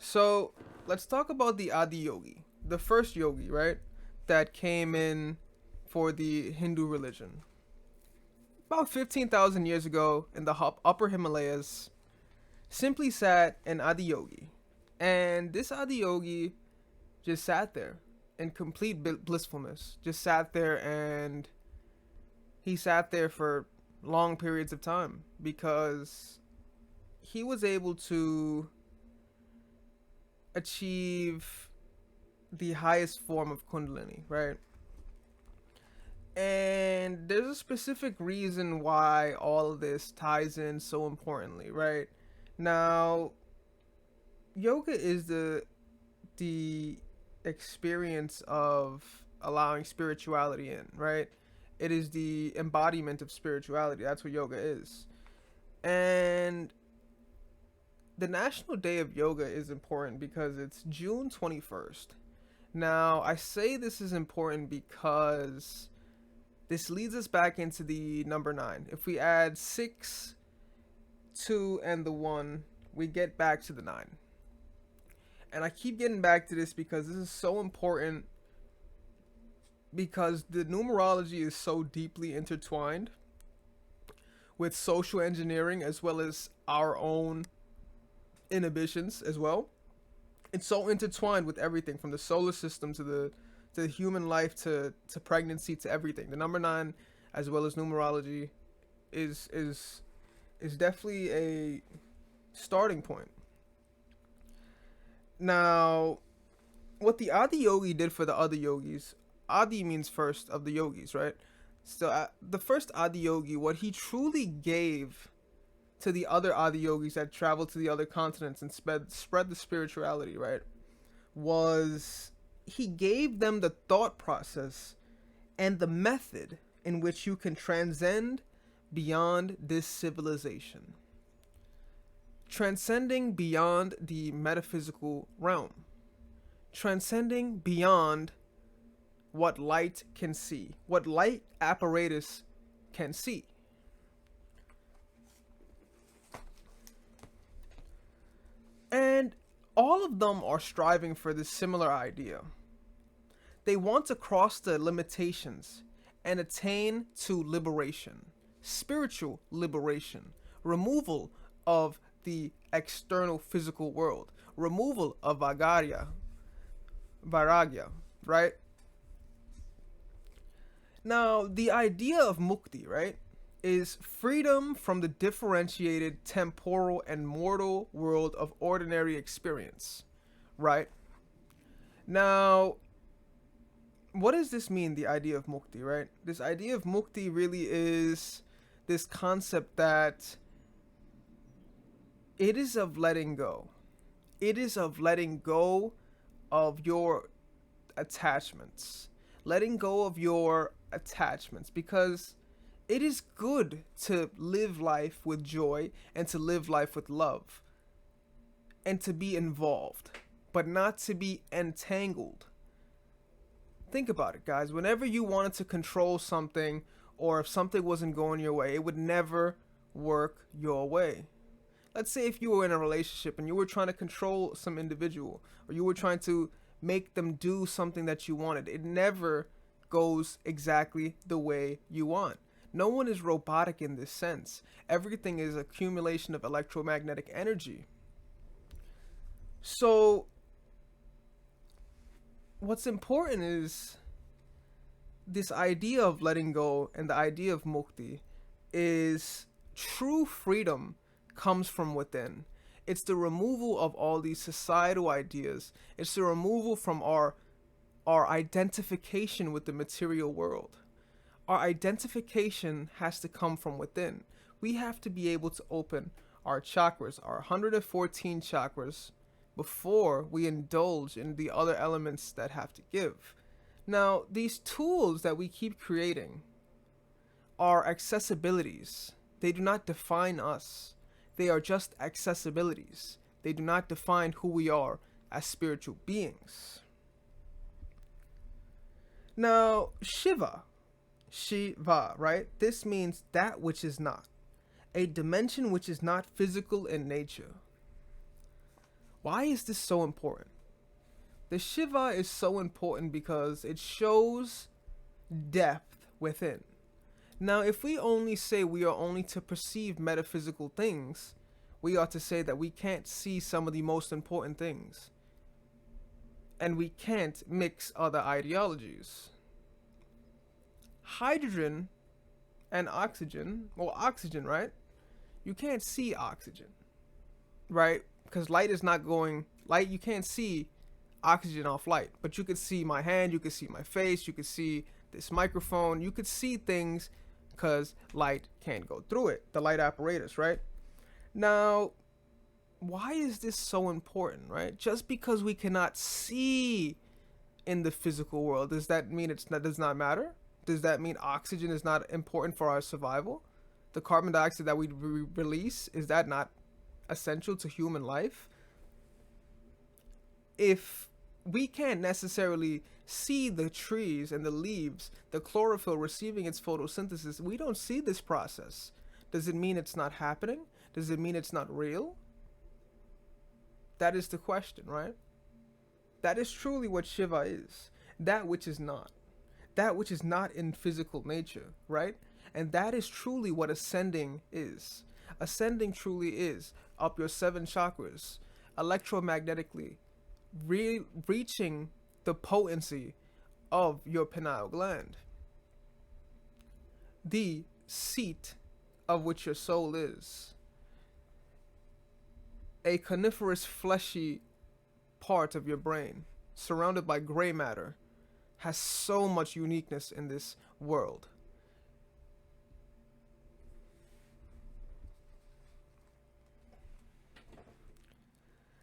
So let's talk about the Adiyogi, the first yogi, right? That came in for the Hindu religion. About 15,000 years ago in the upper Himalayas, simply sat an Adiyogi. And this Adiyogi just sat there in complete blissfulness. Just sat there and he sat there for long periods of time because he was able to achieve the highest form of kundalini, right? And there's a specific reason why all of this ties in so importantly, right? Now, yoga is the experience of allowing spirituality in, right? It is the embodiment of spirituality. That's what yoga is. And the National Day of Yoga is important because it's June 21st. Now, I say this is important because this leads us back into the number 9. If we add 6, 2, and the 1, we get back to the 9. And I keep getting back to this because this is so important because the numerology is so deeply intertwined with social engineering as well as our own inhibitions as well. It's so intertwined with everything from the solar system to the human life to pregnancy to everything. The number 9 as well as numerology is definitely a starting point. Now, what the Adi Yogi did for the other yogis, Adi means first of the yogis, right? So the first Adi Yogi, what he truly gave to the other Adi Yogis that traveled to the other continents and spread the spirituality, right? Was he gave them the thought process and the method in which you can transcend beyond this civilization, transcending beyond the metaphysical realm, transcending beyond what light can see, what light apparatus can see. And all of them are striving for this similar idea. They want to cross the limitations and attain to liberation, spiritual liberation, removal of the external physical world, removal of vairagya, right? Now, the idea of mukti, right, is freedom from the differentiated temporal and mortal world of ordinary experience, right? Now, what does this mean, the idea of mukti, right? This idea of mukti really is this concept that it is of letting go. It is of letting go of your attachments. Letting go of your attachments because it is good to live life with joy and to live life with love and to be involved, but not to be entangled. Think about it, guys. Whenever you wanted to control something or if something wasn't going your way, it would never work your way. Let's say if you were in a relationship and you were trying to control some individual or you were trying to make them do something that you wanted, it never goes exactly the way you want. No one is robotic in this sense. Everything is accumulation of electromagnetic energy. So what's important is this idea of letting go and the idea of mukti is true freedom comes from within. It's the removal of all these societal ideas. It's the removal from our identification with the material world. Our identification has to come from within. We have to be able to open our chakras, our 114 chakras, before we indulge in the other elements that have to give. Now, these tools that we keep creating are accessibilities. They do not define us. They are just accessibilities. They do not define who we are as spiritual beings. Now, Shiva, right? This means that which is not, a dimension which is not physical in nature. Why is this so important? The Shiva is so important because it shows depth within. Now, if we only say we are only to perceive metaphysical things, we ought to say that we can't see some of the most important things. And we can't mix other ideologies. Hydrogen and oxygen, well, oxygen, right? You can't see oxygen, right? Because light is not going, light, you can't see oxygen off light, but you could see my hand, you could see my face, you could see this microphone, you could see things because light can't go through it, the light apparatus, right? Now, why is this so important, right? Just because we cannot see in the physical world, does that mean does not matter? Does that mean oxygen is not important for our survival? The carbon dioxide that we release, is that not essential to human life? If we can't necessarily see the trees and the leaves, the chlorophyll receiving its photosynthesis, we don't see this process. Does it mean it's not happening? Does it mean it's not real? That is the question, right? That is truly what Shiva is. That which is not. That which is not in physical nature, right? And that is truly what ascending is. Ascending truly is up your 7 chakras, electromagnetically, reaching the potency of your pineal gland, the seat of which your soul is. A coniferous fleshy part of your brain, surrounded by gray matter, has so much uniqueness in this world.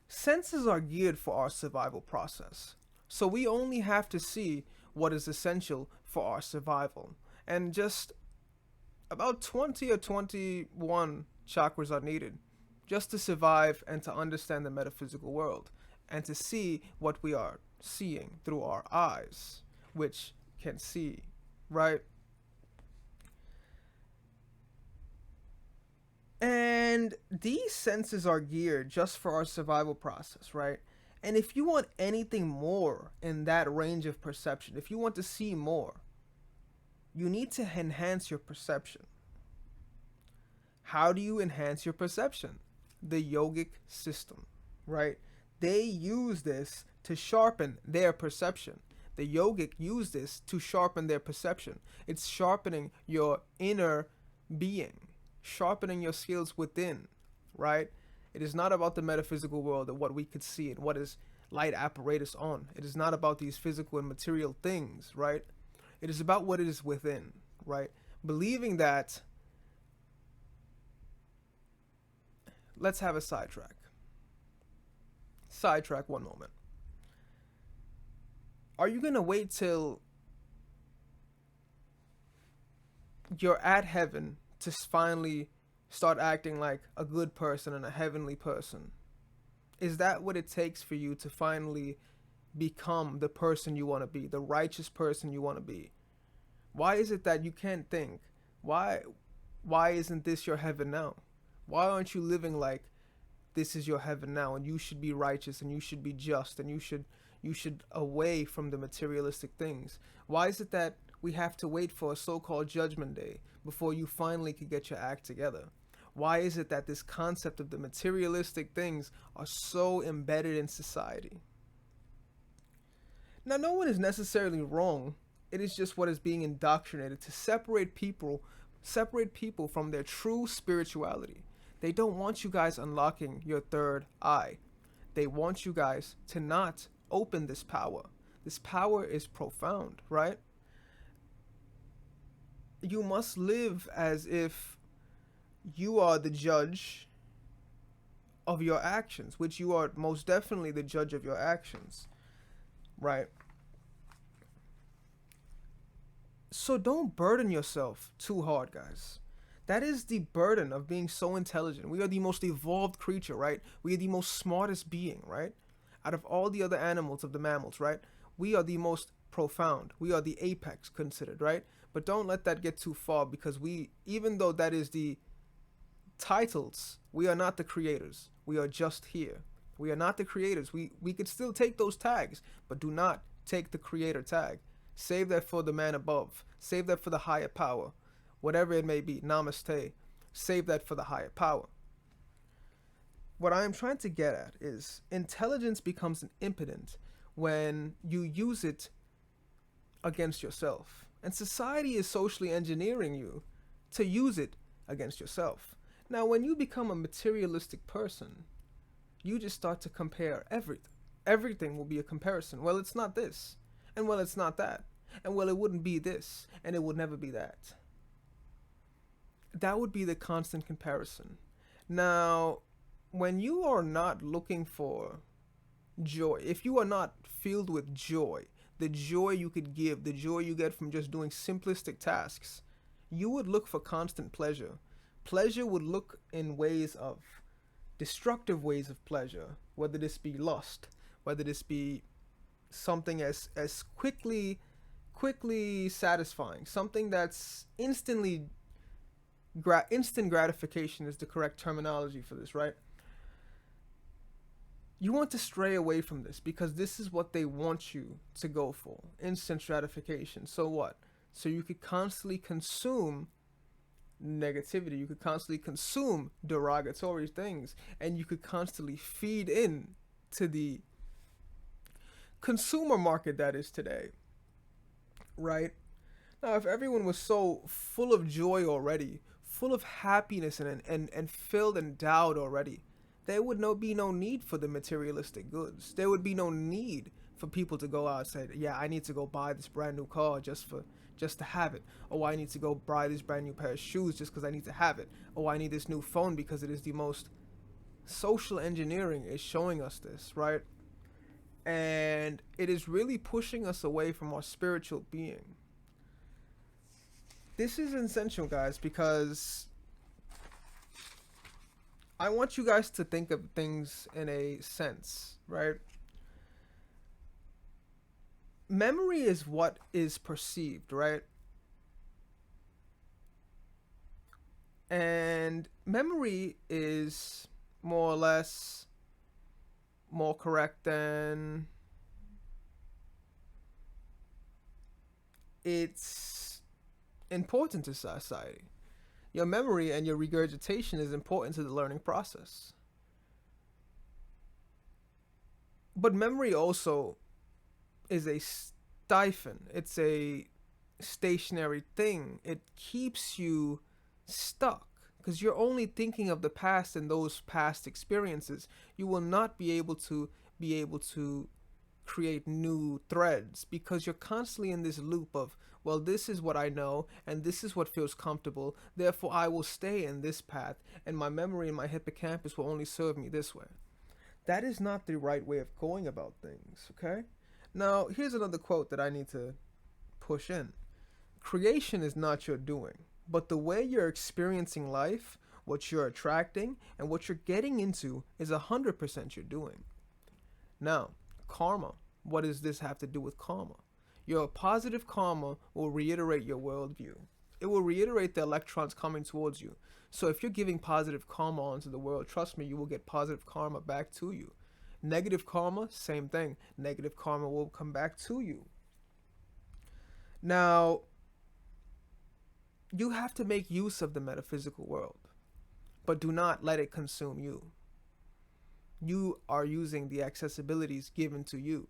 Senses are geared for our survival process, so we only have to see what is essential for our survival. And just about 20 or 21 chakras are needed just to survive and to understand the metaphysical world and to see what we are seeing through our eyes, which can see, right? And these senses are geared just for our survival process, right? And if you want anything more in that range of perception, if you want to see more, you need to enhance your perception. How do you enhance your perception? The yogic system, right? They use this to sharpen their perception. The yogic use this to sharpen their perception. It's sharpening your inner being, sharpening your skills within, right? It is not about the metaphysical world and what we could see and what is light apparatus on. It is not about these physical and material things, right? It is about what it is within, right? Believing that. Let's have a sidetrack. Sidetrack one moment. Are you going to wait till you're at heaven to finally start acting like a good person and a heavenly person? Is that what it takes for you to finally become the person you want to be, the righteous person you want to be? Why is it that you can't think? Why isn't this your heaven now? Why aren't you living like this is your heaven now and you should be righteous and you should be just and you should away from the materialistic things? Why is it that we have to wait for a so-called judgment day before you finally could get your act together? Why is it that this concept of the materialistic things are so embedded in society? Now, no one is necessarily wrong. It is just what is being indoctrinated to separate people from their true spirituality. They don't want you guys unlocking your third eye. They want you guys to not open this power. This power is profound, right? You must live as if you are the judge of your actions, which you are most definitely the judge of your actions, right? So don't burden yourself too hard, guys. That is the burden of being so intelligent. We are the most evolved creature, right? We are the most smartest being, right? Out of all the other animals of the mammals, right? We are the most profound. We are the apex considered, right? But don't let that get too far, because we, even though that is the titles, we are not the creators. We are just here. We are not the creators. We could still take those tags, but do not take the creator tag. Save that for the man above. Save that for the higher power. Whatever it may be. Namaste. Save that for the higher power. What I am trying to get at is intelligence becomes an impotent when you use it against yourself. And society is socially engineering you to use it against yourself. Now, when you become a materialistic person, you just start to compare everything. Everything will be a comparison. Well, it's not this. And well, it's not that. And well, it wouldn't be this. And it would never be that. That would be the constant comparison. Now, when you are not looking for joy, if you are not filled with joy, the joy you could give, the joy you get from just doing simplistic tasks, you would look for constant pleasure. Pleasure would look in ways of destructive ways of pleasure, whether this be lust, whether this be something as quickly satisfying, something that's instant gratification is the correct terminology for this, right? You want to stray away from this because this is what they want you to go for, instant gratification. So what? So you could constantly consume negativity, you could constantly consume derogatory things, and you could constantly feed in to the consumer market that is today, right? Now, if everyone was so full of joy already, full of happiness and filled and endowed already, there would be no need for the materialistic goods. There would be no need for people to go out and say, yeah, I need to go buy this brand new car just to have it. Oh, I need to go buy this brand new pair of shoes just because I need to have it. Oh, I need this new phone because it is the most. Social engineering is showing us this, right? And it is really pushing us away from our spiritual being. This is essential, guys, because I want you guys to think of things in a sense, right? Memory is what is perceived, right? And memory is more or less more correct than it's important to society. Your memory and your regurgitation is important to the learning process. But memory also is a stipend. It's a stationary thing. It keeps you stuck because you're only thinking of the past and those past experiences. You will not be able to create new threads because you're constantly in this loop of, well, this is what I know and this is what feels comfortable, therefore I will stay in this path and my memory and my hippocampus will only serve me this way. That is not the right way of going about things, okay? Now, here's another quote that I need to push in. Creation is not your doing, but the way you're experiencing life, what you're attracting, and what you're getting into is 100% your doing. Now, karma. What does this have to do with karma? Your positive karma will reiterate your worldview. It will reiterate the electrons coming towards you. So if you're giving positive karma onto the world, trust me, you will get positive karma back to you. Negative karma, same thing. Negative karma will come back to you. Now, you have to make use of the metaphysical world, but do not let it consume you. You are using the accessibilities given to you.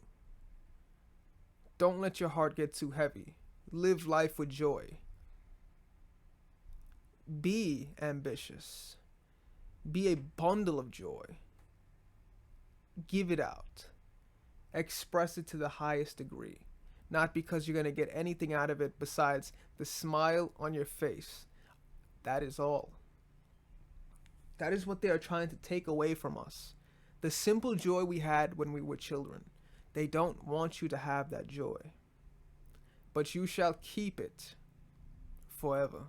Don't let your heart get too heavy. Live life with joy. Be ambitious. Be a bundle of joy. Give it out. Express it to the highest degree. Not because you're going to get anything out of it besides the smile on your face. That is all. That is what they are trying to take away from us. The simple joy we had when we were children. They don't want you to have that joy. But you shall keep it forever.